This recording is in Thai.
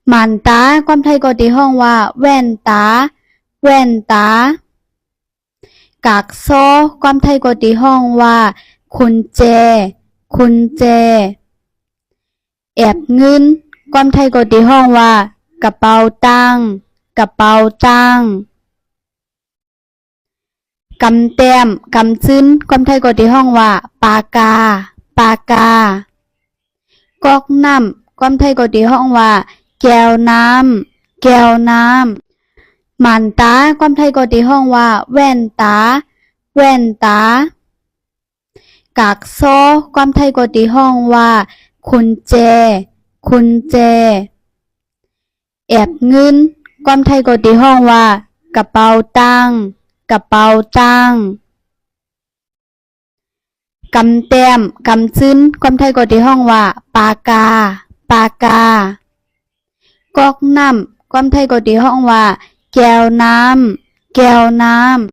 หมันตาความไทยก็ตีห้องว่าแว่นตาแว่นตากากโซความไทยก็ตีห้องว่ากุญแจกุญแจแอบเงินความไทยก็ตีห้องว่ากระเป๋าตังกระเป๋าตังกำแต้มกำซึ้นความไทยก็ตีห้องว่าปากกาปากกากอกน้ำความไทยก็ตีห้องว่าแก้วน้ำแก้วน้ำหมันตาความไทยก็ตีห้องว่าแว่นตาแว่นตากากโซความไทยก็ตีห้องว่ากุญแจกุญแจแอบเงินความไทยก็ตีห้องว่ากระเป๋าตังกระเป๋าตังกำแต้มกำซึ้นความไทยก็ตีห้องว่าปากกาปากกากอกน้ำความไทยก็ตีห้องว่าแก้วน้ำแก้วน้ำ